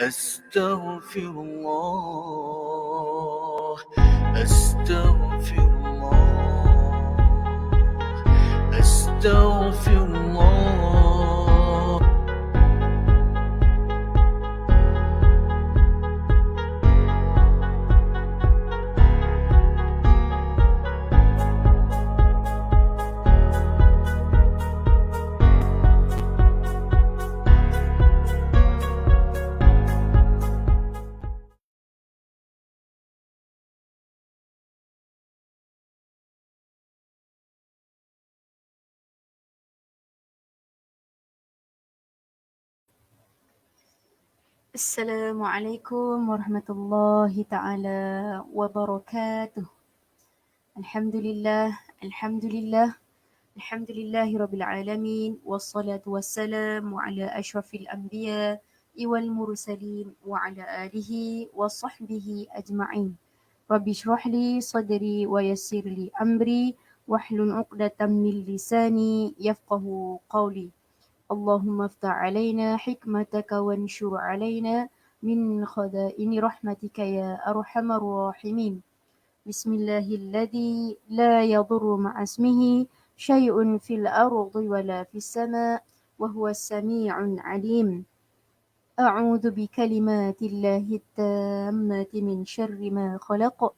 أستغفر الله أستغفر الله أستغفر الله Assalamualaikum warahmatullahi taala wabarakatuh. Alhamdulillah, alhamdulillah, alhamdulillahi rabbil alamin wassalatu wassalamu ala asyrafil anbiya wal mursalin wa ala alihi wa sahbihi ajma'in. Rabbi shrah li sadri wa yassir li amri wahlul 'uqdatam min lisani yafqahu qawli. اللهم افتح علينا حكمتك وانشر علينا من خزائن رحمتك يا أرحم الراحمين. بسم الله الذي لا يضر مع اسمه شيء في الأرض ولا في السماء وهو السميع العليم. أعوذ بكلمات الله التامة من شر ما خلق.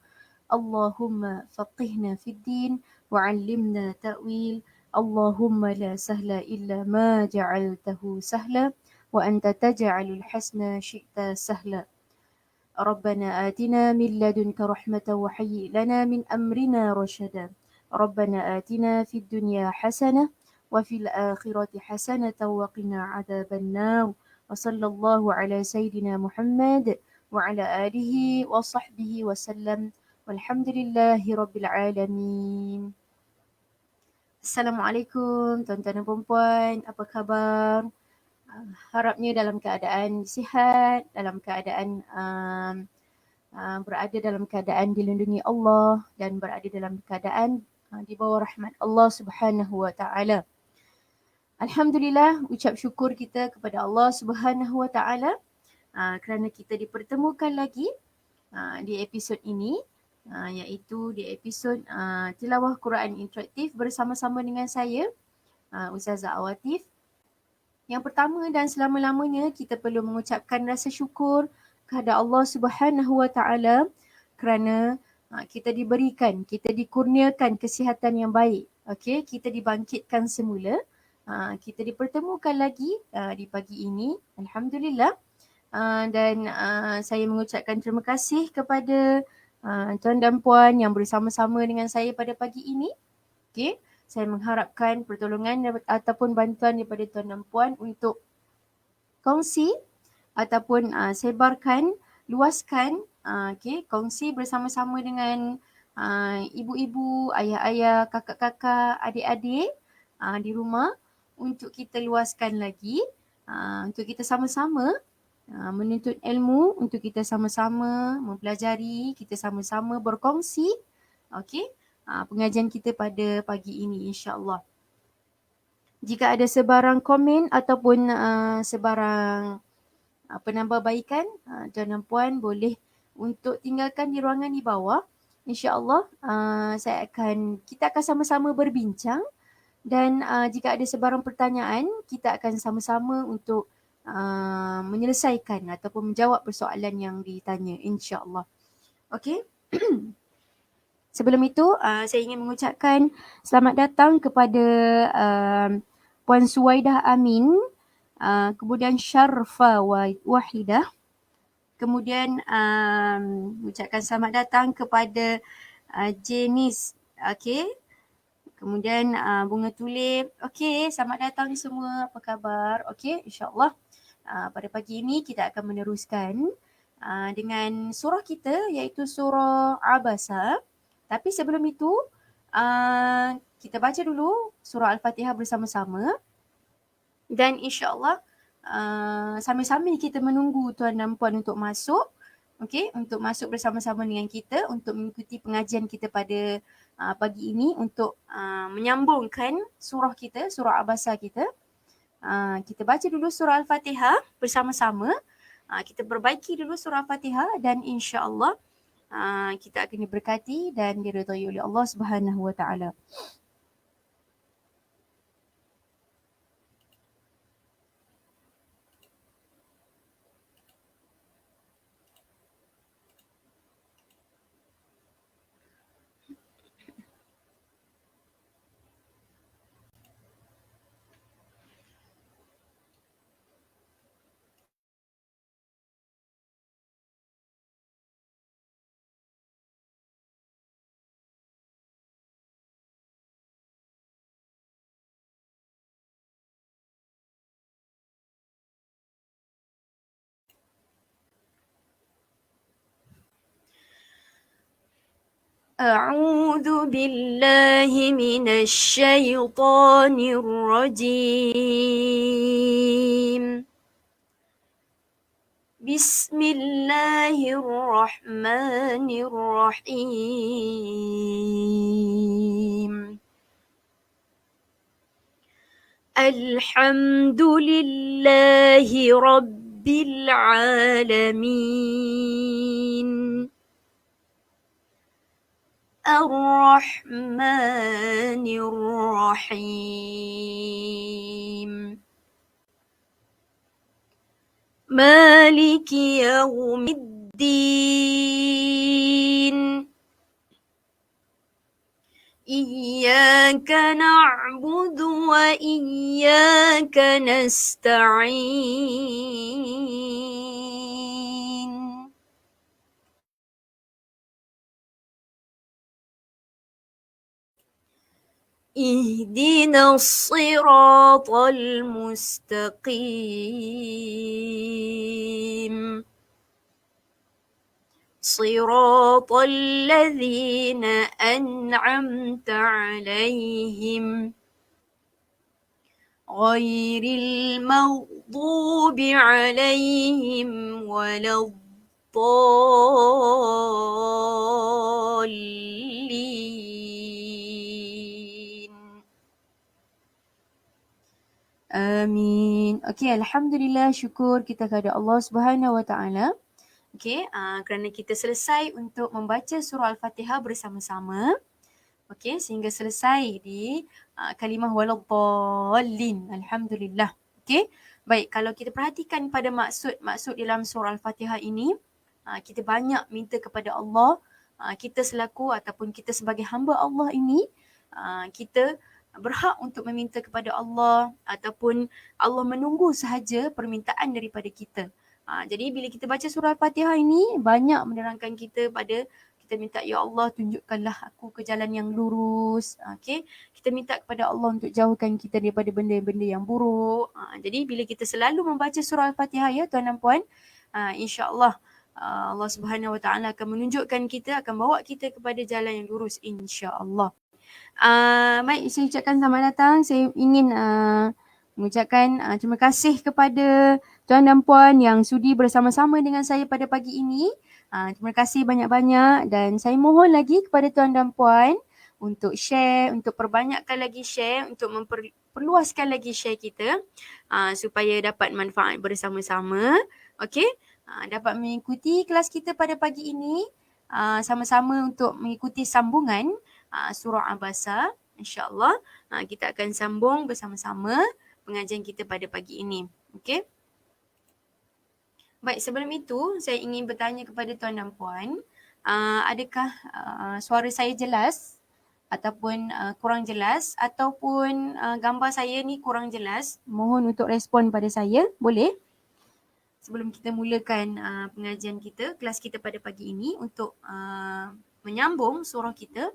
اللهم فقهنا في الدين وعلمنا تأويل. اللهم لا سهل إلا ما جعلته سهلا وأنت تجعل الحسن شئت سهلا. ربنا آتنا من لدنك رحمة وهيئ لنا من أمرنا رشدا. ربنا آتنا في الدنيا حسنة وفي الآخرة حسنة وقنا عذاب النار. وصلى الله على سيدنا محمد وعلى آله وصحبه وسلم والحمد لله رب العالمين. Assalamualaikum tuan-tuan dan puan-puan, apa khabar? Harapnya dalam keadaan sihat, dalam keadaan berada dalam keadaan dilindungi Allah dan berada dalam keadaan di bawah rahmat Allah Subhanahu wa taala. Alhamdulillah, ucap syukur kita kepada Allah Subhanahu wa taala kerana kita dipertemukan lagi di episod ini, iaitu di episod tilawah Quran interaktif bersama-sama dengan saya, Ustazah Awatif. Yang pertama dan selama-lamanya kita perlu mengucapkan rasa syukur kepada Allah Subhanahu wa taala kerana kita diberikan, kita dikurniakan kesihatan yang baik. Okey, kita dibangkitkan semula. Kita dipertemukan lagi di pagi ini. Alhamdulillah. Dan saya mengucapkan terima kasih kepada tuan dan puan yang bersama-sama dengan saya pada pagi ini. Okey, saya mengharapkan pertolongan ataupun bantuan daripada tuan dan puan untuk kongsi ataupun sebarkan, luaskan, kongsi bersama-sama dengan ibu-ibu, ayah-ayah, kakak-kakak, adik-adik di rumah untuk kita luaskan lagi, untuk kita sama-sama menuntut ilmu, untuk kita sama-sama mempelajari, kita sama-sama berkongsi, pengajian kita pada pagi ini insya-Allah. Jika ada sebarang komen ataupun sebarang penambahbaikan, tuan dan puan boleh untuk tinggalkan di ruangan di bawah. InsyaAllah kita akan sama-sama berbincang dan jika ada sebarang pertanyaan, kita akan sama-sama untuk menyelesaikan ataupun menjawab persoalan yang ditanya insyaAllah. Okey. Sebelum itu, saya ingin mengucapkan selamat datang kepada Puan Suwaidah Amin, kemudian Syarfa Wahidah, kemudian mengucapkan selamat datang kepada Janice, kemudian Bunga Tulip. Selamat datang semua, apa khabar? InsyaAllah pada pagi ini kita akan meneruskan dengan surah kita, iaitu surah Abasa. Tapi sebelum itu, kita baca dulu surah Al-Fatihah bersama-sama. Dan insyaAllah sambil-sambil kita menunggu tuan dan puan untuk masuk, untuk masuk bersama-sama dengan kita untuk mengikuti pengajian kita pada pagi ini untuk menyambungkan surah kita, surah Abasa kita. Kita baca dulu surah Al-Fatihah bersama-sama. Kita perbaiki dulu surah Al-Fatihah dan insya-Allah kita akan diberkati dan diridhai oleh Allah Subhanahu wa taala. أعوذ بالله من الشيطان الرجيم. بسم الله الرحمن الرحيم. الحمد لله رب العالمين. الرحمن الرحيم. مالك يوم الدين. إياك نعبد وإياك نستعين. اهدنا الصراط المستقيم. صراط الذين أنعمت عليهم غير المغضوب عليهم ولا الضالين. Amin. Okey, alhamdulillah, syukur kita kepada Allah Subhanahu wa taala. Okey, kerana kita selesai untuk membaca surah Al-Fatihah bersama-sama. Okey, sehingga selesai di kalimah waladdallin. Alhamdulillah. Okey. Baik, kalau kita perhatikan pada maksud dalam surah Al-Fatihah ini, kita banyak minta kepada Allah. Kita selaku ataupun kita sebagai hamba Allah ini, kita berhak untuk meminta kepada Allah ataupun Allah menunggu sahaja permintaan daripada kita. Jadi bila kita baca surah Al-Fatihah ini, banyak menerangkan kita pada kita minta, ya Allah tunjukkanlah aku ke jalan yang lurus. Okay? Kita minta kepada Allah untuk jauhkan kita daripada benda-benda yang buruk. Jadi bila kita selalu membaca surah Al-Fatihah, ya tuan dan puan, insya-Allah Allah Subhanahu Wa Taala akan menunjukkan kita, akan bawa kita kepada jalan yang lurus, insya-Allah. Baik, saya ucapkan selamat datang. Saya ingin mengucapkan terima kasih kepada tuan dan puan yang sudi bersama-sama dengan saya pada pagi ini. Terima kasih banyak-banyak dan saya mohon lagi kepada tuan dan puan untuk share, untuk perbanyakkan lagi share, untuk memperluaskan lagi share kita supaya dapat manfaat bersama-sama. Okey, dapat mengikuti kelas kita pada pagi ini sama-sama untuk mengikuti sambungan surah Abasa. InsyaAllah kita akan sambung bersama-sama pengajian kita pada pagi ini. Okey. Baik, sebelum itu saya ingin bertanya kepada tuan dan puan, adakah suara saya jelas ataupun kurang jelas ataupun gambar saya ni kurang jelas? Mohon untuk respon pada saya, boleh? Sebelum kita mulakan pengajian kita, kelas kita pada pagi ini untuk menyambung surah kita,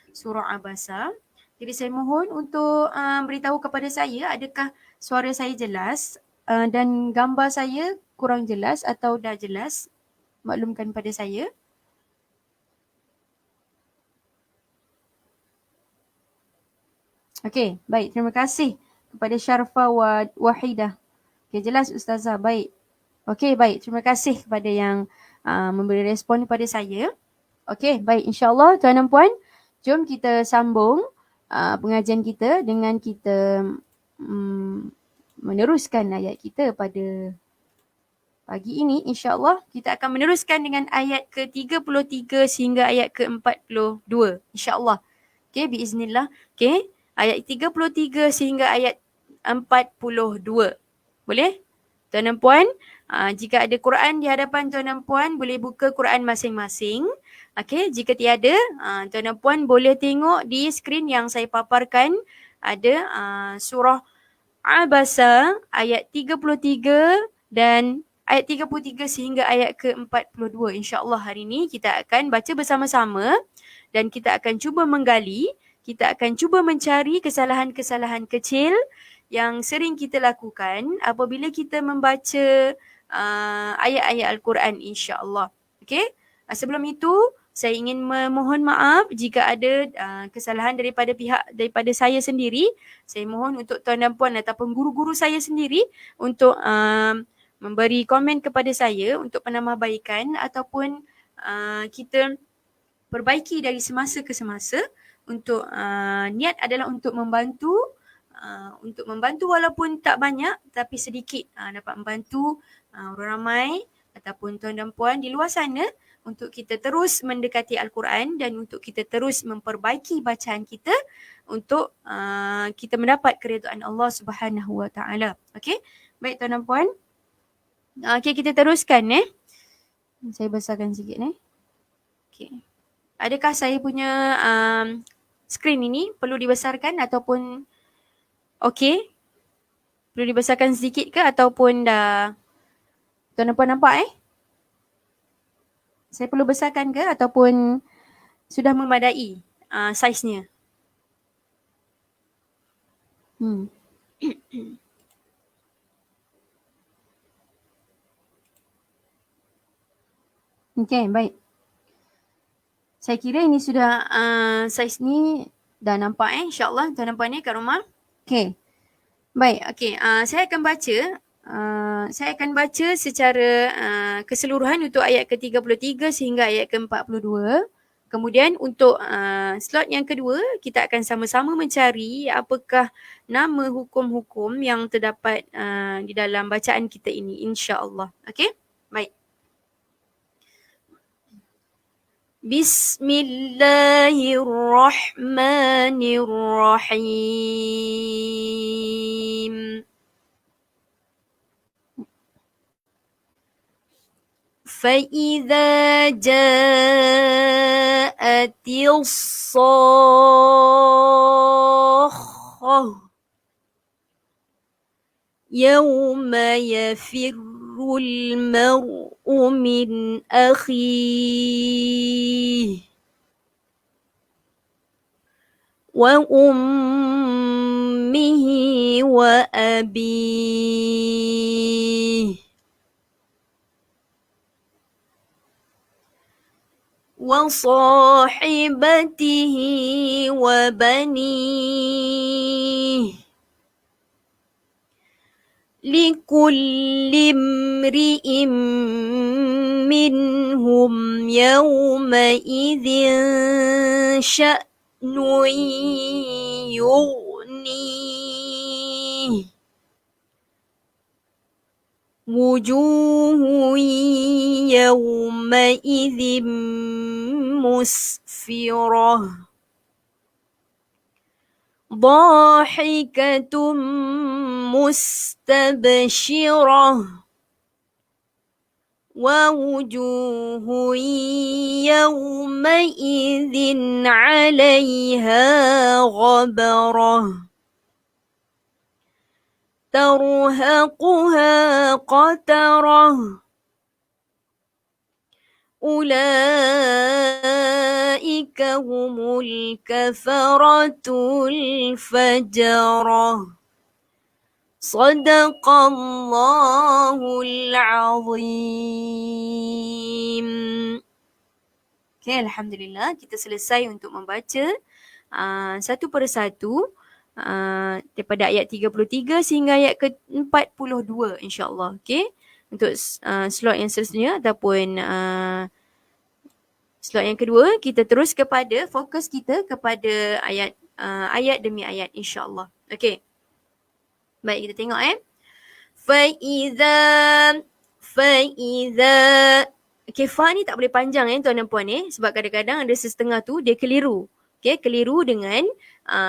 surah Abasa. Jadi saya mohon untuk beritahu kepada saya adakah suara saya jelas dan gambar saya kurang jelas atau dah jelas. Maklumkan pada saya. Okey, baik. Terima kasih kepada Syarfa Wahidah. Okey, jelas Ustazah. Baik. Okey, baik. Terima kasih kepada yang memberi respon kepada saya. Okey, baik. InsyaAllah tuan dan puan, jom kita sambung pengajian kita dengan kita meneruskan ayat kita pada pagi ini insya-Allah kita akan meneruskan dengan ayat ke-33 sehingga ayat ke-42 insya-Allah. Okey, biiznillah. Okey, ayat 33 sehingga ayat 42. Boleh? Tuan dan puan, jika ada Quran di hadapan tuan dan puan, boleh buka Quran masing-masing. Okey, jika tiada, tuan dan puan boleh tengok di skrin yang saya paparkan ada surah Abasa ayat 33 dan ayat 33 sehingga ayat ke-42. InsyaAllah hari ini kita akan baca bersama-sama dan kita akan cuba menggali, kita akan cuba mencari kesalahan-kesalahan kecil yang sering kita lakukan apabila kita membaca ayat-ayat Al-Quran insya-Allah. Okey? Sebelum itu, saya ingin memohon maaf jika ada kesalahan daripada saya sendiri. Saya mohon untuk tuan dan puan ataupun guru-guru saya sendiri untuk memberi komen kepada saya untuk penambahbaikan ataupun kita perbaiki dari semasa ke semasa untuk niat adalah untuk membantu walaupun tak banyak tapi sedikit dapat membantu orang ramai ataupun tuan dan puan di luar sana untuk kita terus mendekati Al-Quran dan untuk kita terus memperbaiki bacaan kita untuk kita mendapat keridaan Allah Subhanahu Wa Taala. Okey? Baik tuan dan puan. Okey, kita teruskan Saya besarkan sikit Okey. Adakah saya punya skrin ini perlu dibesarkan ataupun okey? Perlu dibesarkan sedikit ke ataupun dah tuan dan puan nampak Saya perlu besarkan ke ataupun sudah memadai saiznya? Okey, baik. Saya kira ini sudah saiz ni dah nampak insya-Allah tuan dan puan kat rumah. Okey. Baik, okey. Saya akan baca secara keseluruhan untuk ayat ke-33 sehingga ayat ke-42. Kemudian untuk slot yang kedua, kita akan sama-sama mencari apakah nama hukum-hukum yang terdapat di dalam bacaan kita ini insya-Allah. Okey? Baik. Bismillahirrahmanirrahim. فإذا جاءت الصاخة يوم يفر المرء من أخيه وأمه وأبيه وصاحبته وبنيه لكل امرئ منهم يومئذ شأن يغنيه وجوه يومئذ مسفرة ضاحكة مستبشرة ووجوه يومئذ عليها غبرة ترهقها قترة أولئك هم الكفرة الفجرة صدق الله العظيم. Okay, Alhamdulillah kita selesai untuk membaca satu persatu daripada ayat 33 sehingga ayat ke-42 insya-Allah. Okey. Untuk slot yang seterusnya ataupun slot yang kedua, kita terus fokus kita kepada ayat demi ayat insya-Allah. Okey. Baik, kita tengok Fa idza Fa'idha. Okay, fa ni tak boleh panjang tuan dan puan sebab kadang-kadang ada setengah tu dia keliru. Okay, keliru dengan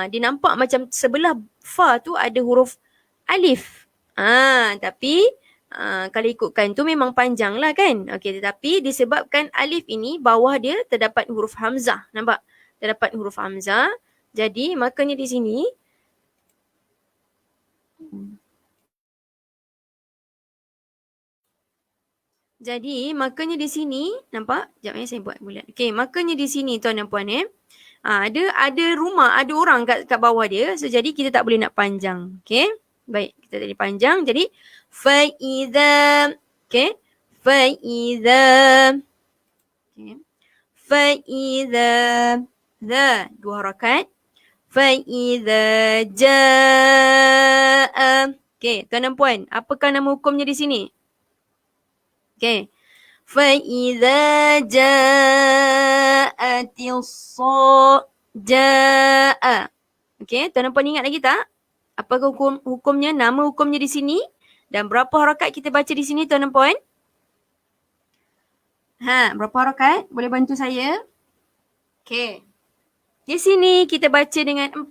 dia nampak macam sebelah fa tu ada huruf alif. Tapi kalau ikutkan tu memang panjang lah kan. Okay, tetapi disebabkan alif ini bawah dia terdapat huruf hamzah. Nampak? Terdapat huruf hamzah. Jadi makanya di sini makanya di sini nampak? Sekejap saya buat bulat. Okey, makanya di sini tuan dan puan ada rumah, ada orang kat bawah dia. So jadi kita tak boleh nak panjang. Okey? Baik, kita tadi panjang. Jadi faidza. Okey? Faidza. Okey. Faidza. Za dua harakat. Faidza jaa. Okey, tuan dan puan, apakah nama hukumnya di sini? Okay. فَإِذَا جَاءَتِ جَاءَ. Okay, tuan dan puan ingat lagi tak? Apakah hukumnya, nama hukumnya di sini? Dan berapa harakat kita baca di sini tuan dan puan? Berapa harakat? Boleh bantu saya? Okay. Di sini kita baca dengan 4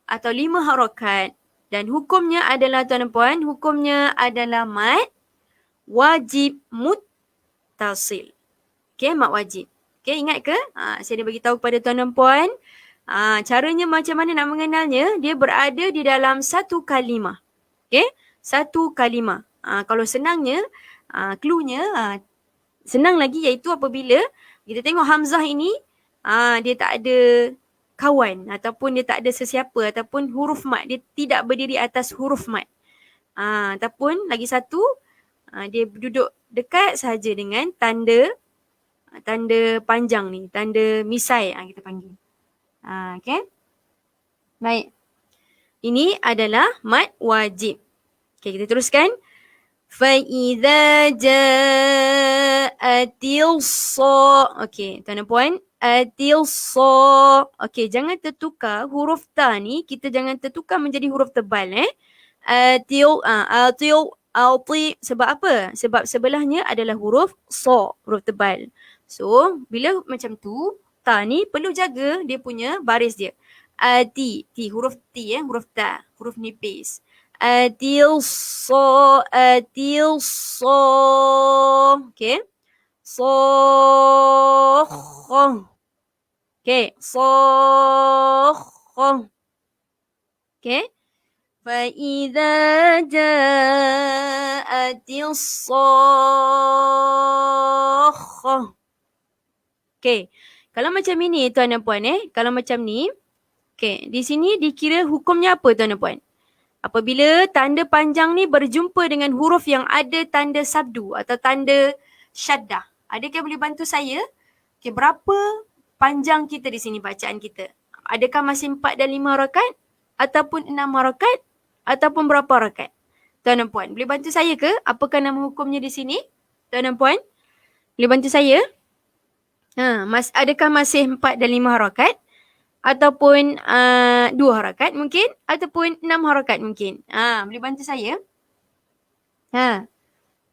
atau 5 harakat. Dan hukumnya adalah tuan dan puan, hukumnya adalah mad wajib muttasil. Okay, mad wajib. Okay, ingat ke? Saya dah bagi tahu kepada tuan dan puan. Caranya macam mana nak mengenalnya? Dia berada di dalam satu kalimah. Okay, satu kalimah. Kalau senangnya, cluenya senang lagi iaitu apabila kita tengok hamzah ini, dia tak ada kawan ataupun dia tak ada sesiapa ataupun huruf mad. Dia tidak berdiri atas huruf mad. Ataupun lagi satu, dia duduk dekat sahaja dengan tanda panjang ni, tanda misai kita panggil. Okay. Baik. Ini adalah mad wajib. Okay, kita teruskan. فَإِذَا جَاءَتِ Okay, tuan dan puan. Okay, jangan tertukar huruf ta ni, kita jangan tertukar menjadi huruf tebal. Alti, sebab apa? Sebab sebelahnya adalah huruf so, huruf tebal. So, bila macam tu, ta ni perlu jaga dia punya baris dia. Huruf T huruf ta, huruf nipis. Atil so. Okay. So. Okay. So. Okay. فَإِذَا جَاءَتِ الصَّاخَّةُ. Okay. Kalau macam ini tuan dan puan kalau macam ni, okay, di sini dikira hukumnya apa tuan dan puan? Apabila tanda panjang ni berjumpa dengan huruf yang ada tanda sabdu atau tanda syaddah. Adakah boleh bantu saya? Okay, berapa panjang kita di sini bacaan kita? Adakah masih 4 dan 5 harakat? Ataupun 6 harakat? Ataupun berapa harakat? Tuan dan puan, boleh bantu saya ke? Apakah nama hukumnya di sini? Tuan dan puan, boleh bantu saya? Adakah masih 4 dan 5 harakat? Ataupun 2 harakat mungkin? Ataupun 6 harakat mungkin? Boleh bantu saya?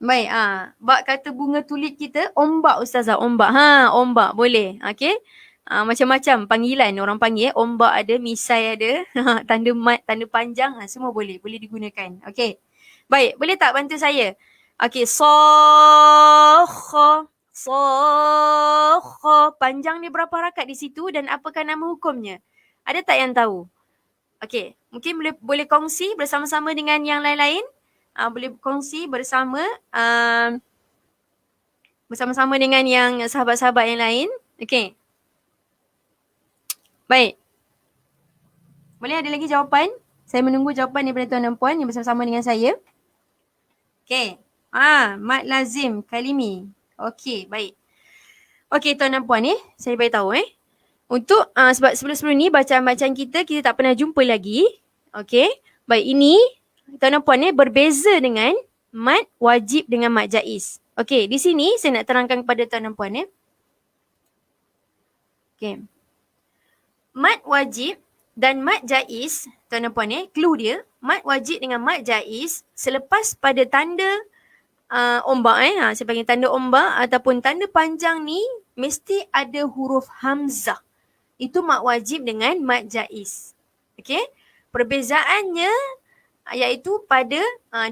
Baik. Bak kata bunga tulip kita, ombak ustazah, ombak. Ombak boleh. Okay. Macam-macam panggilan orang panggil. Ombak ada, misai ada, tanda mat, tanda panjang, semua boleh. Boleh digunakan. Okay. Baik, boleh tak bantu saya? Okay, Sokho. Panjang ni berapa harakat di situ dan apakah nama hukumnya? Ada tak yang tahu? Okay, mungkin boleh kongsi bersama-sama dengan yang lain-lain. Boleh kongsi bersama-sama dengan yang sahabat-sahabat yang lain. Okay. Baik. Boleh ada lagi jawapan? Saya menunggu jawapan daripada tuan dan puan yang bersama-sama dengan saya. Okay. Mad lazim kalimi. Okay, baik. Okay, tuan dan puan saya beritahu untuk sebab sebelum-sebelum ni bacaan-bacaan kita tak pernah jumpa lagi. Okay. Baik, ini tuan dan puan berbeza dengan mad wajib dengan mad jaiz. Okay, di sini saya nak terangkan kepada tuan dan puan Okay. Mad wajib dan mad jaiz, tuan dan puan clue dia, mad wajib dengan mad jaiz selepas pada tanda ombak saya panggil tanda ombak ataupun tanda panjang ni mesti ada huruf hamzah. Itu mat wajib dengan mat jaiz. Okey? Perbezaannya iaitu pada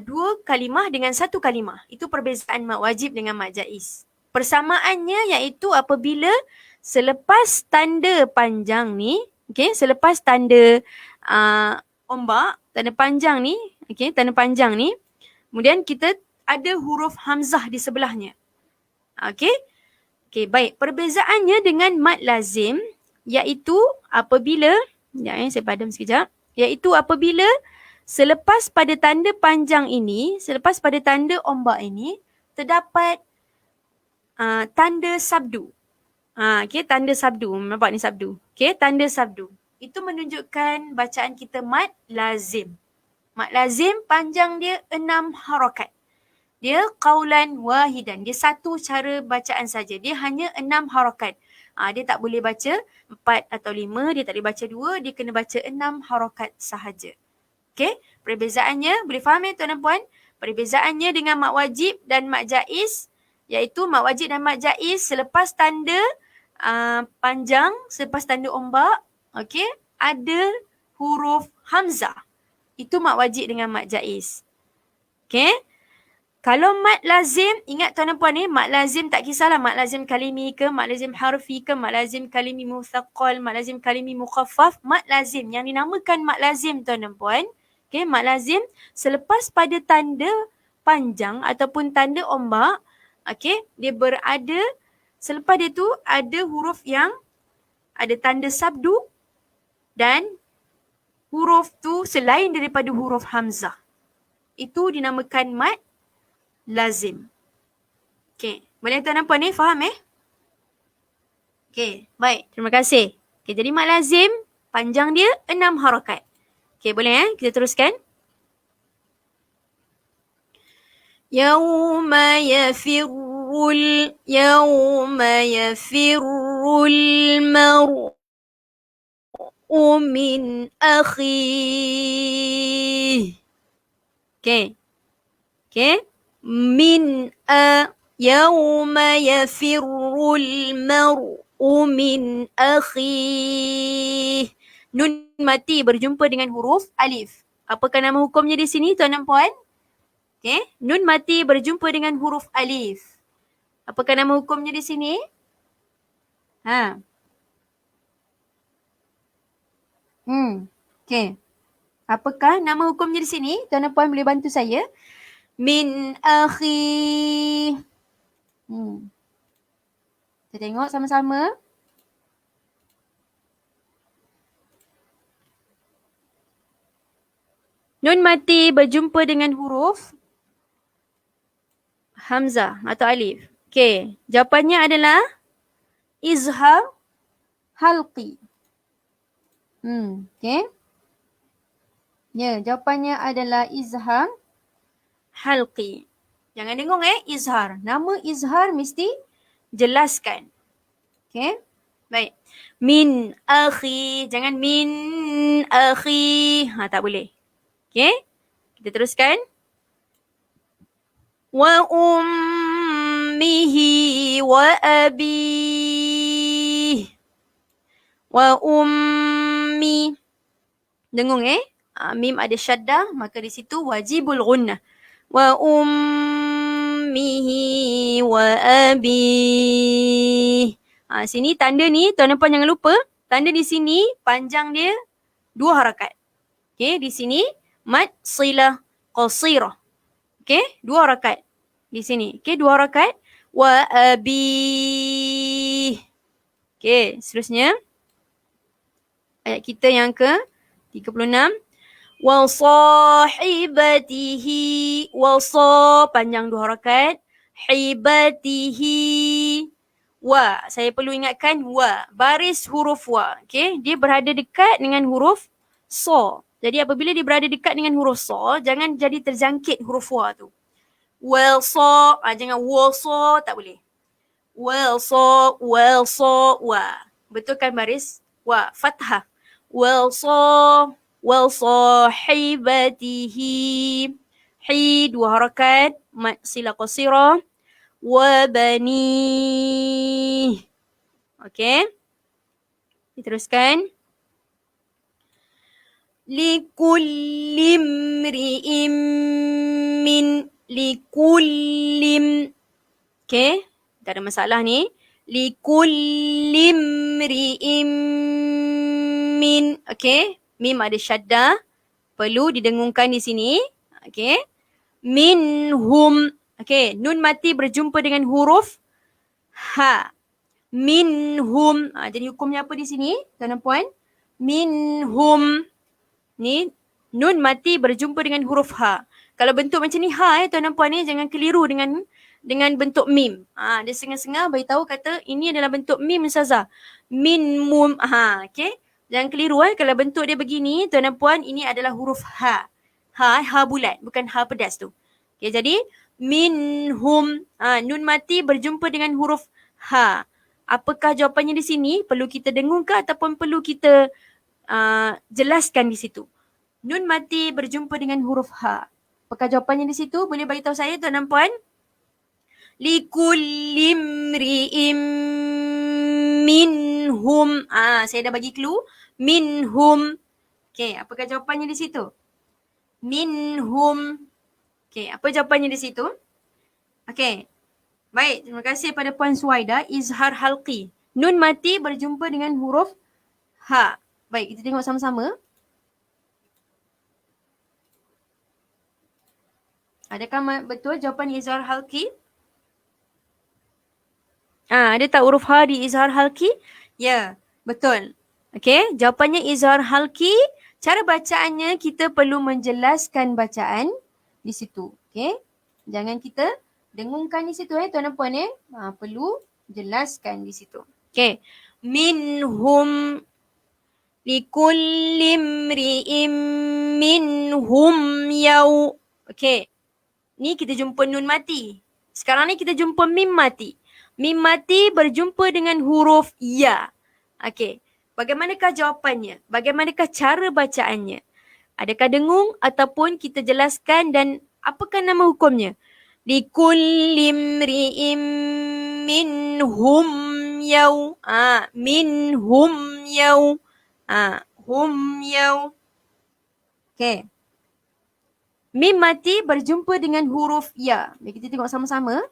dua kalimah dengan satu kalimah. Itu perbezaan mat wajib dengan mat jaiz. Persamaannya iaitu apabila selepas tanda panjang ni, okey, selepas tanda ombak, tanda panjang ni, okey, tanda panjang ni, kemudian kita ada huruf hamzah di sebelahnya. Okey? Okey, baik. Perbezaannya dengan mat lazim iaitu apabila, saya padam sekejap, iaitu apabila selepas pada tanda panjang ini, selepas pada tanda ombak ini, terdapat tanda sabdu. Okey, tanda sabdu. Nampak ni sabdu. Okey, tanda sabdu. Itu menunjukkan bacaan kita mat lazim. Mat lazim panjang dia 6 harakat. Dia qaulan wahidan. Dia satu cara bacaan saja. Dia hanya 6 harakat. Dia tak boleh baca 4 atau 5. Dia tak boleh baca 2. Dia kena baca 6 harakat sahaja. Okey. Perbezaannya, boleh faham ya tuan dan puan? Perbezaannya dengan mat wajib dan mat jaiz, iaitu mat wajib dan mat jaiz selepas tanda panjang, selepas tanda ombak, okey, ada huruf hamzah. Itu mat wajib dengan mat jaiz. Okey. Kalau mat lazim, ingat tuan dan puan ni, mat lazim tak kisahlah mat lazim kalimi ke, mat lazim harfi ke, mat lazim kalimi muthaqqal, mat lazim kalimi mukhaffaf, mat lazim. Yang dinamakan mat lazim tuan dan puan, okay, mat lazim selepas pada tanda panjang ataupun tanda ombak, okay, dia berada, selepas dia tu ada huruf yang ada tanda sabdu dan huruf tu selain daripada huruf hamzah. Itu dinamakan mat lazim. Okey, boleh tuan dan puan ni faham Okey, baik. Terima kasih. Okey, jadi mat lazim panjang dia 6 harakat. Okey, boleh kita teruskan. Yawma yafirrul mar'u min akhihi. Okey. Okey. Yawma yafirrul mar'u min akhihi. Nun mati berjumpa dengan huruf alif. Apakah nama hukumnya di sini tuan dan puan? Okey, nun mati berjumpa dengan huruf alif. Apakah nama hukumnya di sini? Okey. Apakah nama hukumnya di sini? Tuan dan puan boleh bantu saya? Min akhi. Kita tengok sama-sama. Nun mati berjumpa dengan huruf hamzah atau alif. Okey, jawapannya adalah izhar halqi. Okey. Ya, jawapannya adalah izhar halqi. Jangan dengung izhar. Nama izhar mesti jelaskan. Okey. Baik. Min akhi. Jangan min akhi. Tak boleh. Okey. Kita teruskan. Wa ummihi wa abihi. Wa ummi. Dengung mim ada syaddah, maka di situ wajibul gunnah. Wa ummihi wa abihi. Sini tanda ni, tuan dan puan jangan lupa, tanda di sini panjang dia 2 harakat. Okey, di sini mad silah qasirah. Okey, 2 harakat di sini. Okey, 2 harakat. Wa abihi. Okey, seterusnya ayat kita yang ke 36. Wa sahibatihi. Wa panjang 2 harakat. Hibatihi. Wa. Saya perlu ingatkan wa. Baris huruf wa. Okay. Dia berada dekat dengan huruf so. Jadi apabila dia berada dekat dengan huruf so, jangan jadi terjangkit huruf wa tu. Well so. Jangan wa so. Tak boleh. Well so. Wa. Betulkan baris wa. Fathah. Well sahibatihi. Hi 2 harakat. mad silah qasirah. Wa bani. Okey. Diteruskan. Likulli imri'in likullim. Okey, tak ada masalah ni. Likulli imri'in okey, mim ada syaddah, perlu didengungkan di sini. Okey. Minhum. Okey, nun mati berjumpa dengan huruf ha. Minhum. Jadi hukumnya apa di sini, tuan dan puan? Minhum. Ni nun mati berjumpa dengan huruf ha. Kalau bentuk macam ni ha tuan dan puan ni, jangan keliru dengan bentuk mim. Dia sengah-sengah beritahu kata ini adalah bentuk mim Ustazah. Min mum. Okey. Jangan keliru kalau bentuk dia begini tuan dan puan, ini adalah huruf ha. Ha bulat, bukan ha pedas tu. Okey, jadi minhum. Nun mati berjumpa dengan huruf ha. Apakah jawapannya di sini? Perlu kita dengungkan ataupun perlu kita jelaskan di situ? Nun mati berjumpa dengan huruf ha. Apakah jawapannya di situ? Boleh bagi tahu saya tuan dan puan? Likulli imri'in minhum. Saya dah bagi clue. Minhum. Okey, apakah jawapannya di situ? Minhum. Okey, apa jawapannya di situ? Okey. Baik, terima kasih pada Puan Suwaida. Izhar halqi. Nun mati berjumpa dengan huruf ha. Baik, kita tengok sama-sama. Adakah betul jawapan izhar halqi? Ada tak huruf ha di izhar halqi? Ya, betul. Okey, jawapannya izhar halqi. Cara bacaannya kita perlu menjelaskan bacaan di situ. Okey, jangan kita dengungkan di situ tuan dan puan perlu jelaskan di situ. Okey, minhum likulli imri'in minhum yaw. Okey, ni kita jumpa nun mati. Sekarang ni kita jumpa mim mati. Mim mati berjumpa dengan huruf ya. Okey, bagaimanakah jawapannya? Bagaimanakah cara bacaannya? Adakah dengung ataupun kita jelaskan, dan apakah nama hukumnya? Likulli imri'in minhum yaw. Minhum yaw. Hum yaw. Okey. Mim mati berjumpa dengan huruf ya. Mari kita tengok sama-sama.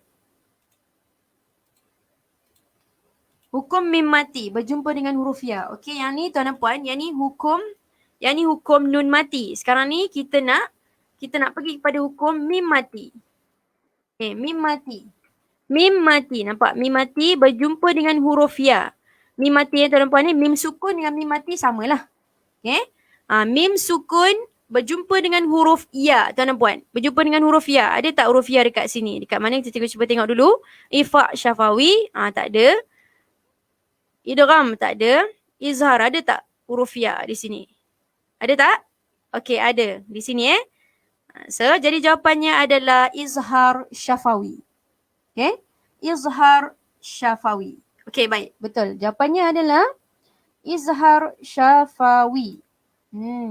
Hukum mim mati berjumpa dengan huruf ya. Okey, yang ni tuan dan puan, yang ni hukum nun mati. Sekarang ni kita nak pergi kepada hukum mim mati. Okey, mim mati. Mim mati, nampak? Mim mati berjumpa dengan huruf ya. Mim mati tuan dan puan ni, mim sukun dengan mim mati samalah. Okey? Mim sukun berjumpa dengan huruf ya, tuan dan puan. Berjumpa dengan huruf ya. Ada tak huruf ya dekat sini? Dekat mana? Kita cuba tengok dulu. Ifa' syafawi, tak ada. Idgham tak ada. Izhar ada tak huruf ya di sini? Ada tak? Okey, ada di sini So, jadi jawapannya adalah izhar syafawi. Okey? Izhar syafawi. Okey, baik. Betul. Jawapannya adalah izhar syafawi.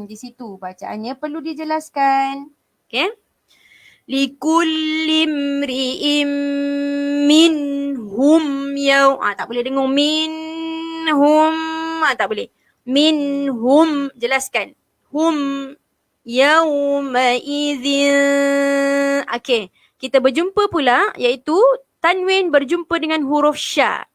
Di situ bacaannya perlu dijelaskan. Okey? Likulli imri'in minhum yaw. Tak boleh dengung minhum. Tak boleh. Minhum. Jelaskan. Hum yawma idzin. Okey. Kita berjumpa pula iaitu tanwin berjumpa dengan huruf sya.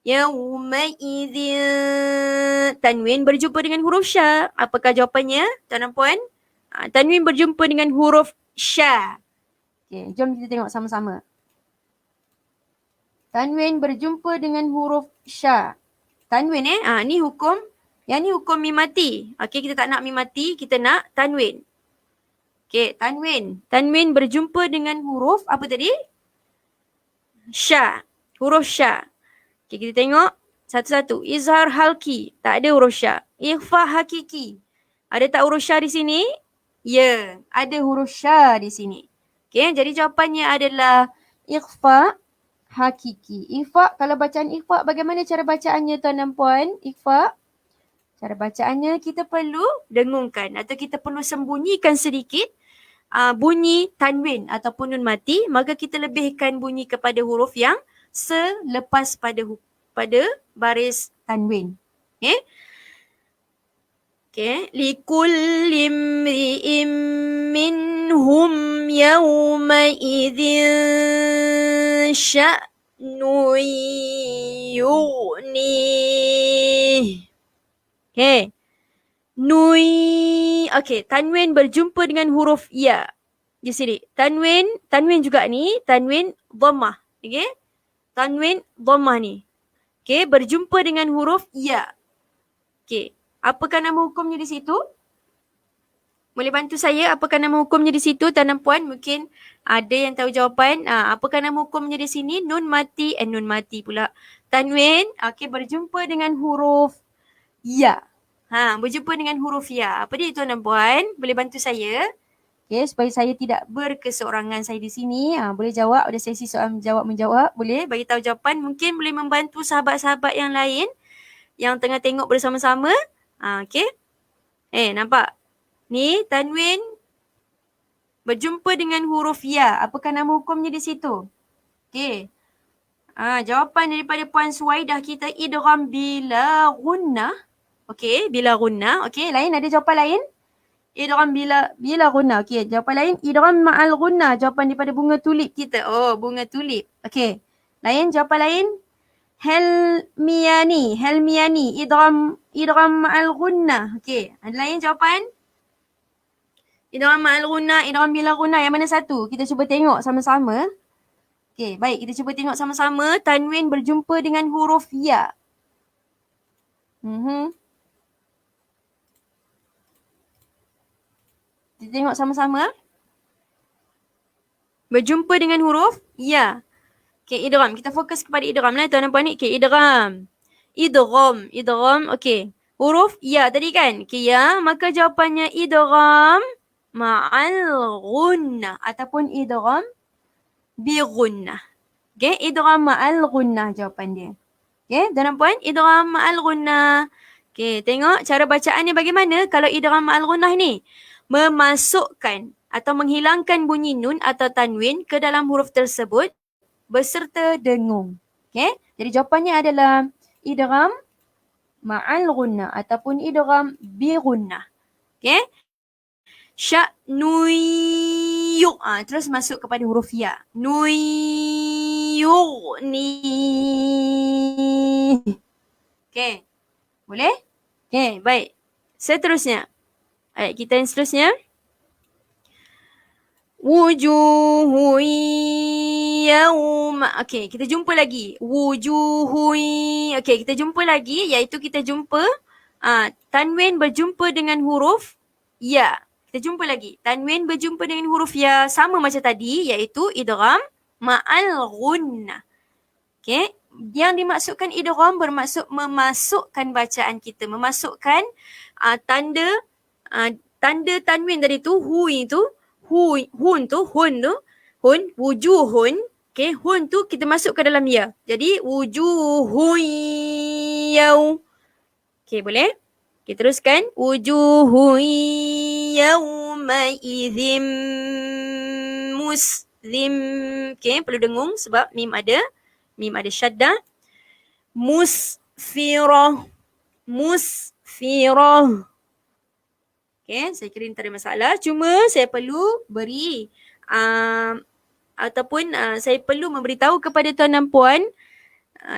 Yawma idzin. Tanwin berjumpa dengan huruf sya. Apakah jawapannya, tuan dan puan? Tanwin berjumpa dengan huruf sya. Okey, jom kita tengok sama-sama. Tanwin berjumpa dengan huruf sya. Tanwin ni hukum. Yang ni hukum mim mati. Okey, kita tak nak mim mati, kita nak tanwin. Okey, tanwin. Tanwin berjumpa dengan huruf apa tadi? Sya. Huruf sya. Okey, kita tengok satu-satu. Izhar halki. Tak ada huruf sya. Ikhfa hakiki. Ada tak huruf sya di sini? Ya, ada huruf sya di sini. Okey, jadi jawapannya adalah ikhfa hakiki. Ikhfa, kalau bacaan ikhfa, bagaimana cara bacaannya tuan dan puan? Ikhfa. Cara bacaannya kita perlu dengungkan atau kita perlu sembunyikan sedikit bunyi tanwin ataupun nun mati, maka kita lebihkan bunyi kepada huruf yang selepas pada baris tanwin. Okay? Okay. Likulli imri'in minhum yawma idzin sya'nu yughnih. Okay. Okay, tanwin berjumpa dengan huruf ya. Di sini. Tanwin juga ni, tanwin dhammah. Okay. Tanwin dhammah ni. Okay, berjumpa dengan huruf ya. Okay. Apakah nama hukumnya di situ? Boleh bantu saya apakah nama hukumnya di situ, tuan dan puan? Mungkin ada yang tahu jawapan. Apakah nama hukumnya di sini? Nun mati pula. Tanwin, okay, berjumpa dengan huruf ya. Berjumpa dengan huruf ya. Apa dia tuan dan puan? Boleh bantu saya? Okay, supaya saya tidak berkeseorangan saya di sini. Boleh jawab, ada sesi soal menjawab. Boleh bagi tahu jawapan. Mungkin boleh membantu sahabat-sahabat yang lain yang tengah tengok bersama-sama. Okay. Nampak? Ni tanwin berjumpa dengan huruf ya. Apakah nama hukumnya di situ? Okay. Jawapan daripada Puan Suwaidah kita idgham bila gunnah. Okay, bila gunnah. Okay, lain ada jawapan lain? Idgham bila gunnah. Okay, jawapan lain idgham ma'al gunnah. Jawapan daripada bunga tulip kita. Oh, bunga tulip. Okay. Lain jawapan lain? Helmiani. Idgham ma'al gunnah. Okay, ada lain jawapan? Idgham ma'al gunnah, idgham bila gunnah. Yang mana satu? Kita cuba tengok sama-sama. Okay, baik. Kita cuba tengok sama-sama. Tanwin berjumpa dengan huruf ya. Kita tengok sama-sama. Berjumpa dengan huruf ya. Okay, idgham. Kita fokus kepada idgham lah tuan dan puan ni. Okay, idgham. Idgham. Okay. Huruf ya tadi kan? Okay, ya. Maka jawapannya idgham ma'al gunnah ataupun idgham bi gunnah. Okay, idgham ma'al gunnah jawapan dia. Okay, tuan dan puan, idgham ma'al gunnah. Okay, tengok cara bacaannya bagaimana kalau idgham ma'al gunnah ni. Memasukkan atau menghilangkan bunyi nun atau tanwin ke dalam huruf tersebut beserta dengung. Okay, jadi jawapannya adalah idgham ma'al gunnah ataupun idgham bi gunnah. Okay. Sya'nuyuk. Terus masuk kepada huruf ya. Nuyughni. Okay. Boleh? Okay, baik. Seterusnya. Ayat kita yang seterusnya. Wujuhu yawma. Okay, kita jumpa lagi. Wujuhu. Okay, kita jumpa lagi iaitu kita jumpa tanwin berjumpa dengan huruf ya. Kita jumpa lagi. Tanwin berjumpa dengan huruf ya sama macam tadi iaitu idgham ma'al gunnah. Okay, yang dimaksudkan idgham bermaksud memasukkan bacaan kita, memasukkan tanda tanwin tadi tu hun tu, wujuhun. Okay, hun tu kita masuk ke dalam ya. Jadi wujuhun yaw. Okay, boleh? Okay, teruskan. Wujuhun yawma idzim muslim. Okay, perlu dengung sebab mim ada syaddah. Musfirah. Okay, saya kira tak ada masalah. Cuma saya perlu beri saya perlu memberitahu kepada tuan dan puan.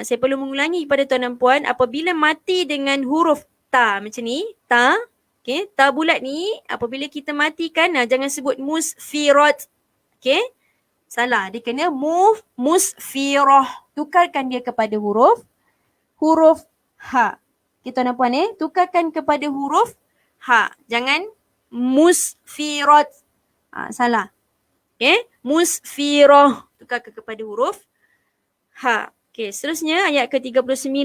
Saya perlu mengulangi kepada tuan dan puan apabila mati dengan huruf ta macam ni, ta. Okay, ta bulat ni apabila kita matikan jangan sebut musfirat. Okay, salah. Dia kena musfirah. Tukarkan dia kepada huruf ha. Okay, tuan dan puan tukarkan kepada huruf ha. Jangan musfirat. Salah. Okay, musfirah. Tukarkan kepada huruf ha. Okay, seterusnya ayat ke-39.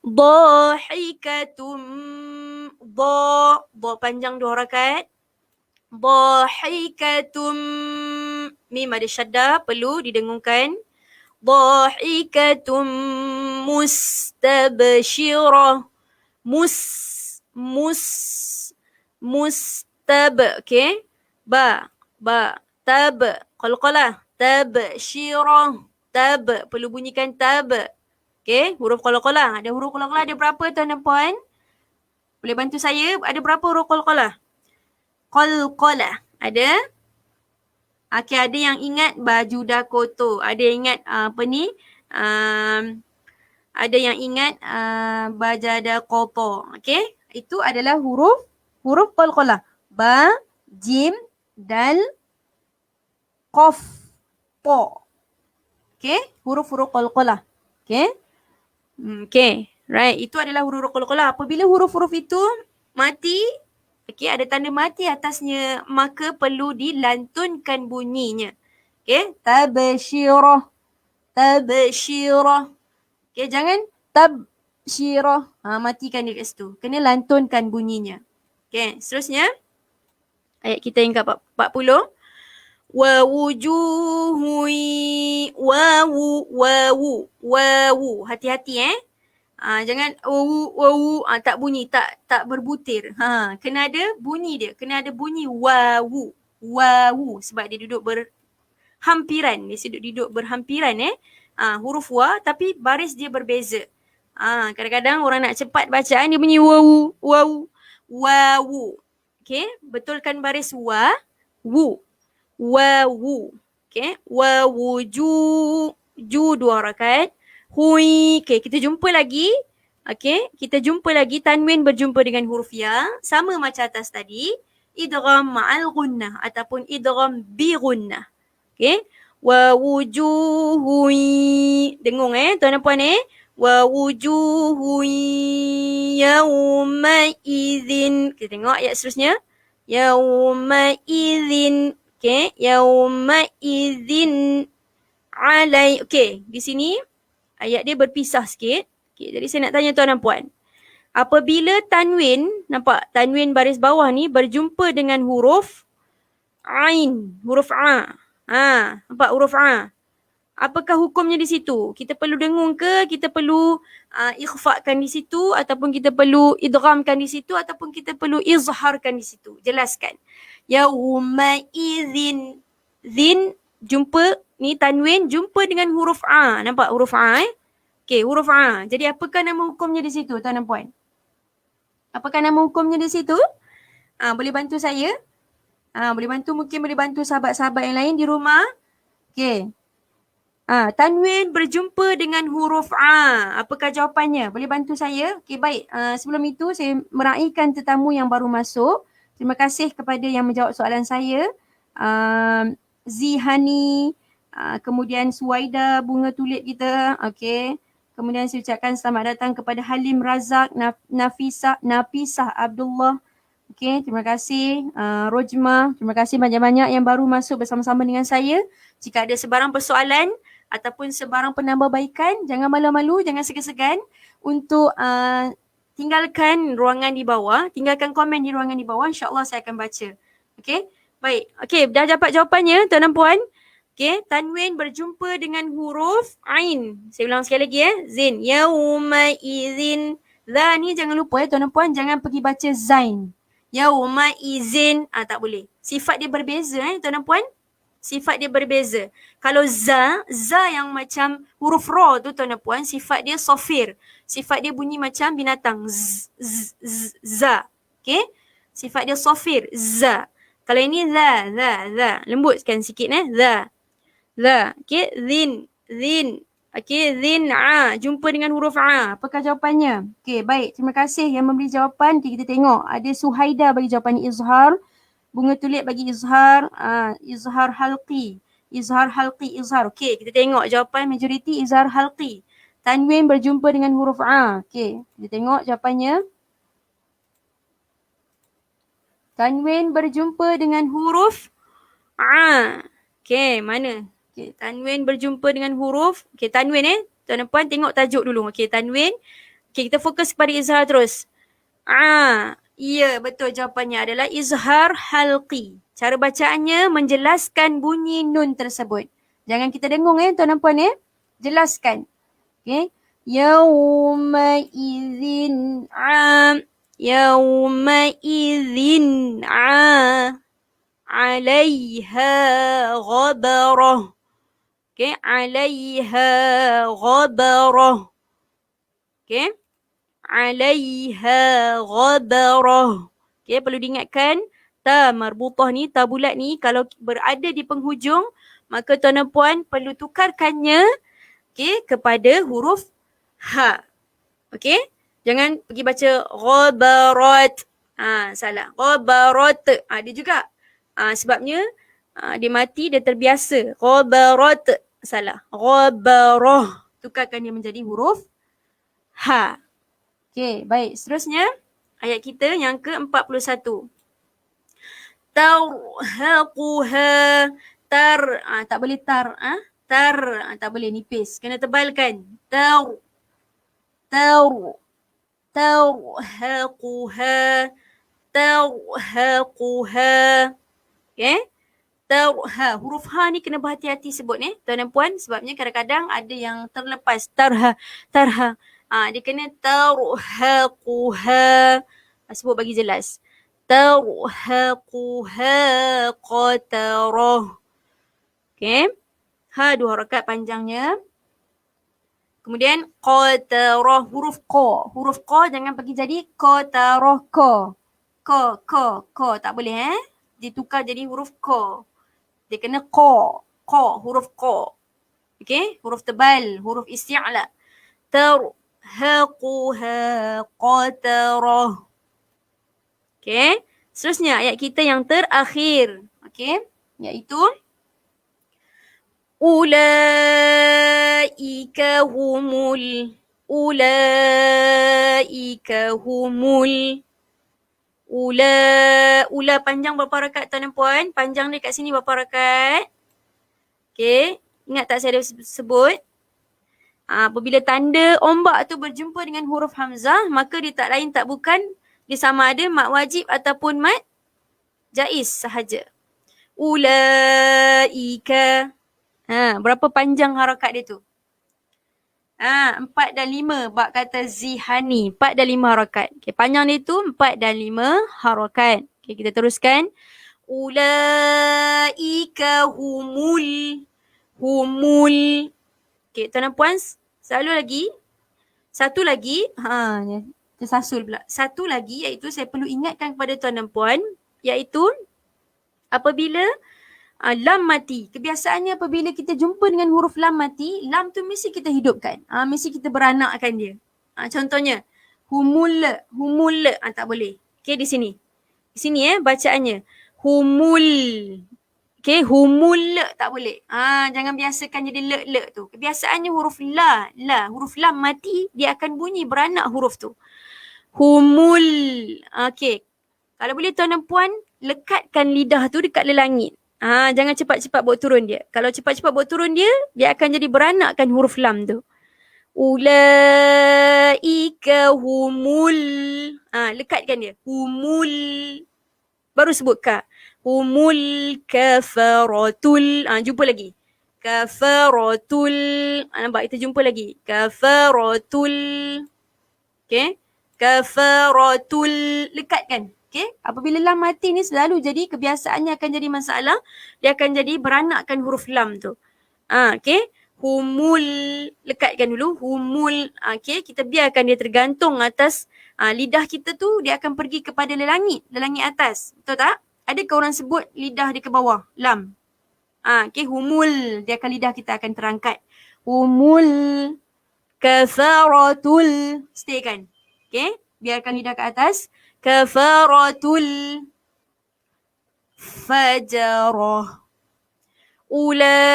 Dhahikatum. Dha panjang 2 harakat. Dhahikatum. Mim ada syaddah, perlu didengungkan. Dhahikatum mustabshirah. Mustab. Okay. Ba. Ba. Tab. Qalqalah. Tabsyirah. Tab. Perlu bunyikan tab. Okay, huruf qalqalah. Ada huruf qalqalah ada berapa tuan dan puan? Boleh bantu saya? Ada berapa huruf qalqalah? Qalqalah. Ada? Okay, ada yang ingat baju dah kotor. Ada yang ingat apa ni? Ada yang ingat bajada kotor. Okay, itu adalah huruf qalqalah. Ba, jim, dal, qaf, po. Okay, huruf-huruf qalqalah. Okay. Okay, right. Itu adalah huruf qalqalah. Apabila huruf-huruf itu mati, okay, ada tanda mati atasnya, maka perlu dilantunkan bunyinya. Okay, tabsyirah. Tabsyirah. Okay, jangan tabsyirah. Matikan dia kat situ. Kena lantunkan bunyinya. Okay, seterusnya. Ayat kita yang ke-40. Wa wujuhu wawu. Hati-hati jangan wawu tak bunyi, tak berbutir. Kena ada bunyi dia. Kena ada bunyi wawu. Sebab dia duduk berhampiran. Dia duduk berhampiran huruf wa tapi baris dia berbeza. Kadang-kadang orang nak cepat bacaan dia bunyi wawu. Okay, betulkan baris wu. Wawu. Okay. Wawuju. Ju 2 harakat. Hui. Okay. Kita jumpa lagi. Okay. Kita jumpa lagi. Tanwin berjumpa dengan huruf ya. Sama macam atas tadi. Idgham ma'al gunnah. Ataupun idgham bi gunnah. Okay. Wawujuhui. Dengung tuan dan puan Wawujuhui yawma izin. Kita tengok ayat seterusnya. Yawma izin. Okay, yauma idzin alai. Okay, di sini ayat dia berpisah sikit. Okay, jadi saya nak tanya tuan dan puan. Apabila tanwin, nampak tanwin baris bawah ni berjumpa dengan huruf ain, huruf a. Nampak huruf a. Apakah hukumnya di situ? Kita perlu dengung ke? Kita perlu ikhfakan di situ? Ataupun kita perlu idghamkan di situ? Ataupun kita perlu izharkan di situ? Jelaskan. Yauma idzin. Zin jumpa, ni tanwin jumpa dengan huruf A. Nampak huruf A Okay, huruf A. Jadi apakah nama hukumnya di situ tuan dan puan? Apakah nama hukumnya di situ? Boleh bantu saya? Boleh bantu, mungkin boleh bantu sahabat-sahabat yang lain di rumah. Okay. Tanwin berjumpa dengan huruf A. Apakah jawapannya? Boleh bantu saya? Okay, baik. Sebelum itu saya meraihkan tetamu yang baru masuk. Terima kasih kepada yang menjawab soalan saya. Zihani, kemudian Suwaida, bunga tulip kita. Okay. Kemudian saya ucapkan selamat datang kepada Halim Razak, Nafisah Abdullah. Okay, terima kasih. Rojma, terima kasih banyak-banyak yang baru masuk bersama-sama dengan saya. Jika ada sebarang persoalan ataupun sebarang penambahbaikan, jangan malu-malu, jangan segan-segan untuk tinggalkan ruangan di bawah, tinggalkan komen di ruangan di bawah, insyaAllah saya akan baca. Okay, baik. Okay, dah dapat jawapannya tuan dan puan. Okay, tanwin berjumpa dengan huruf ain. Saya ulang sekali lagi Zin. Yauma izin. Za ni jangan lupa tuan dan puan, jangan pergi baca zain. Yauma izin, tak boleh. Sifat dia berbeza tuan dan puan. Sifat dia berbeza. Kalau za yang macam huruf ra tu tuan dan puan, sifat dia sofir. Sifat dia bunyi macam binatang. Za. Okay. Sifat dia sofir. Za. Kalau ini za. Lembutkan sikit za. Okay. Zin. Okay. Zin a. Jumpa dengan huruf a. Apakah jawapannya? Okay. Baik. Terima kasih yang memberi jawapan. Kita tengok. Ada Suhaida bagi jawapan izhar. Bunga tulip bagi izhar. Izhar halqi. Izhar. Okay, kita tengok jawapan majoriti izhar halqi. Tanwin berjumpa dengan huruf A. Okay, kita tengok jawapannya. Tanwin berjumpa dengan huruf A. Okay, mana? Okay, tanwin berjumpa dengan huruf. Okay, tanwin tuan dan puan tengok tajuk dulu. Okay, tanwin. Okay, kita fokus kepada izhar terus. Ya, betul, jawapannya adalah izhar halqi. Cara bacaannya menjelaskan bunyi nun tersebut. Jangan kita dengung tuan dan puan Jelaskan. Okay. Yauma idzin Yauma idzin 'alaiha ghabarah. Okey, 'alaiha ghabarah. Okey, 'alaiha ghabarah. Okey, perlu diingatkan ta marbutah ni, ta bulat ni kalau berada di penghujung, maka tuan dan puan perlu tukarkannya kepada huruf ha. Okey? Jangan pergi baca ghabarat. Salah. Ghabarat. Dia juga. Sebabnya dia mati, dia terbiasa. Ghabarat. Salah. Ghabarah. Tukarkan dia menjadi huruf ha. Okey, baik. Seterusnya, ayat kita yang ke-41. Tarhaquha. Tak boleh tak boleh nipis. Kena tebalkan. Tarhaquha. Okay. Huruf ha ni kena berhati-hati sebut tuan dan puan, sebabnya kadang-kadang ada yang terlepas. Tarha. Dia kena tarhaquha. Sebut bagi jelas. Tarhaquha qatarah. Okay. Ha 2 harakat panjangnya. Kemudian qatarah, huruf qa. Huruf qa jangan pergi jadi qatarah qa. Qa. Tak boleh ditukar jadi huruf qa. Dia kena qa. Huruf qa. Okey, huruf tebal, huruf isti'la. Tarhaquha qatarah. Okey, seterusnya ayat kita yang terakhir. Okey, iaitu Ulaika humul Ula panjang berapa harakat tuan dan puan? Panjang dia kat sini berapa harakat? Okey, ingat tak saya ada sebut? Apabila tanda ombak tu berjumpa dengan huruf hamzah, maka dia tak lain tak bukan, dia sama ada mat wajib ataupun mat jaiz sahaja. Ulaika. Berapa panjang harakat dia tu? 4 dan 5. Bak kata zihani. 4 dan 5 harakat. Okay, panjang dia tu 4 dan 5 harakat. Okay, kita teruskan. Ulaika humul. Okay, tuan dan puan, satu lagi. Tersasul pula. Satu lagi iaitu saya perlu ingatkan kepada tuan dan puan, iaitu apabila lam mati. Kebiasaannya apabila kita jumpa dengan huruf lam mati, lam tu mesti kita hidupkan. Mesti kita beranakkan dia. Contohnya, humul. Tak boleh. Okay, di sini. Di sini bacaannya. Humul. Okay, humul tak boleh. Jangan biasakan jadi le tu. Kebiasaannya huruf la. Huruf lam mati, dia akan bunyi beranak huruf tu. Humul. Okay. Kalau boleh tuan dan puan, lekatkan lidah tu dekat lelangit. Jangan cepat-cepat buat turun dia. Kalau cepat-cepat buat turun dia, dia akan jadi beranakkan huruf lam tu. Ulaika humul. Lekatkan dia. Humul. Baru sebut ka. Humul kafaratul. Jumpa lagi. Kafaratul. Nampak? Kita jumpa lagi. Kafaratul. Okay. Kafaratul. Lekatkan. Okay. Apabila lam mati ni selalu jadi kebiasaannya akan jadi masalah. Dia akan jadi beranakkan huruf lam tu. Okay. Humul. Lekatkan dulu. Humul. Okay. Kita biarkan dia tergantung atas lidah kita tu. Dia akan pergi kepada lelangit. Lelangit atas. Betul tak? Adakah orang sebut lidah dia ke bawah? Lam. Okay. Humul. Dia akan lidah kita akan terangkat. Humul. Kafaratul. Stay kan? Okay. Biarkan lidah ke atas. Kafaratul fajarah. Ulaika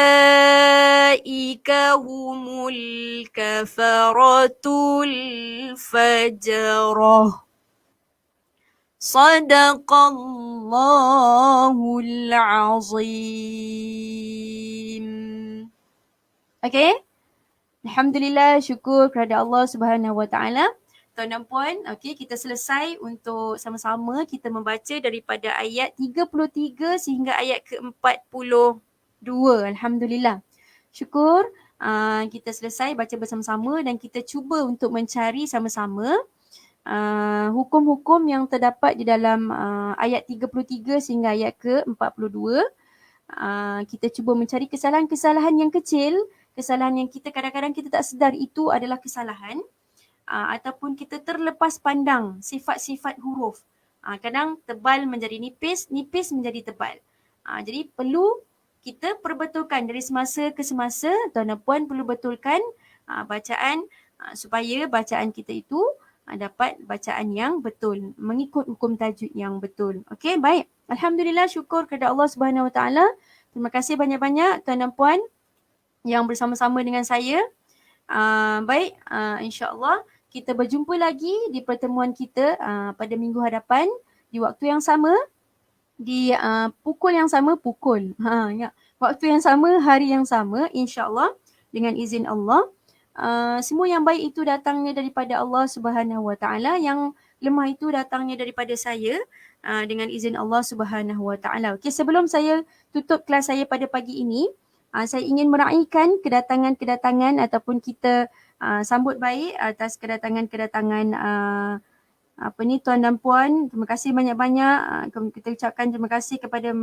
humul kafaratul fajarah. Sadaqallahul azim. Okay. Alhamdulillah, syukur kepada Allah Subhanahu Wa Taala. Tuan dan puan, okay, kita selesai untuk sama-sama kita membaca daripada ayat 33 sehingga ayat ke-42. Alhamdulillah. Syukur kita selesai baca bersama-sama dan kita cuba untuk mencari sama-sama hukum-hukum yang terdapat di dalam ayat 33 sehingga ayat ke-42. Kita cuba mencari kesalahan-kesalahan yang kecil, kesalahan yang kita kadang-kadang kita tak sedar itu adalah kesalahan, ataupun kita terlepas pandang sifat-sifat huruf. Kadang tebal menjadi nipis, nipis menjadi tebal. Jadi perlu kita perbetulkan dari semasa ke semasa. Tuan dan puan perlu betulkan bacaan supaya bacaan kita itu dapat bacaan yang betul, mengikut hukum tajwid yang betul. Okey, baik. Alhamdulillah, syukur kepada Allah Subhanahu Wa Taala. Terima kasih banyak-banyak tuan dan puan yang bersama-sama dengan saya. Baik, insya-Allah kita berjumpa lagi di pertemuan kita pada minggu hadapan di waktu yang sama, di pukul yang sama, waktu yang sama, hari yang sama, insya-Allah dengan izin Allah. Semua yang baik itu datangnya daripada Allah Subhanahu Wa Taala, yang lemah itu datangnya daripada saya dengan izin Allah Subhanahu Wa Taala. Okey, sebelum saya tutup kelas saya pada pagi ini, saya ingin meraihkan kedatangan-kedatangan ataupun kita sambut baik atas kedatangan-kedatangan tuan dan puan. Terima kasih banyak-banyak. Kita ucapkan terima kasih kepada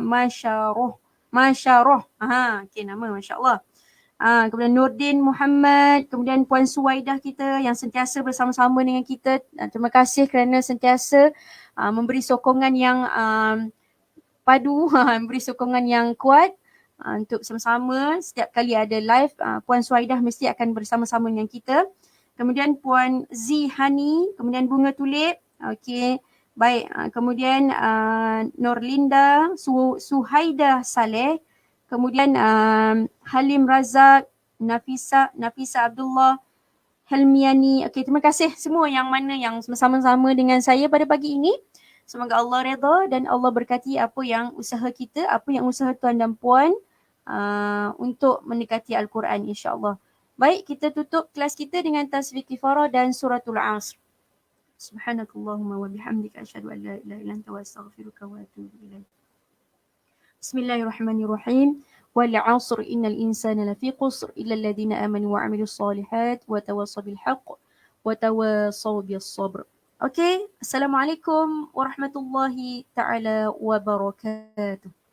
Masyaroh. Okey, nama masya-Allah. Kemudian Nurdin Muhammad, kemudian Puan Suwaidah kita yang sentiasa bersama-sama dengan kita. Terima kasih kerana sentiasa memberi sokongan yang padu, memberi sokongan yang kuat untuk sama-sama. Setiap kali ada live, Puan Suwaidah mesti akan bersama-sama dengan kita. Kemudian Puan Zihani, kemudian Bunga Tulip. Okey, baik. Kemudian Norlinda, Suhaida Saleh. Kemudian Halim Razak, Nafisa Abdullah, Helmiani. Okey, terima kasih semua yang mana yang bersama-sama dengan saya pada pagi ini. Semoga Allah redha dan Allah berkati apa yang usaha kita, apa yang usaha tuan dan puan untuk mendekati Al-Quran, insya-Allah. Baik, kita tutup kelas kita dengan tasbih kifarah dan suratul Asr. Subhanakallahumma wa bihamdika asyhadu an la ilaha illa anta wa astaghfiruka wa atubu ilaik. Bismillahirrahmanirrahim. Wal 'asr innal insana lafi qusr illa alladhina amanu wa 'amilus solihat wa tawassaw bil haqq wa tawassaw bis sabr. Okey, assalamualaikum warahmatullahi taala wabarakatuh.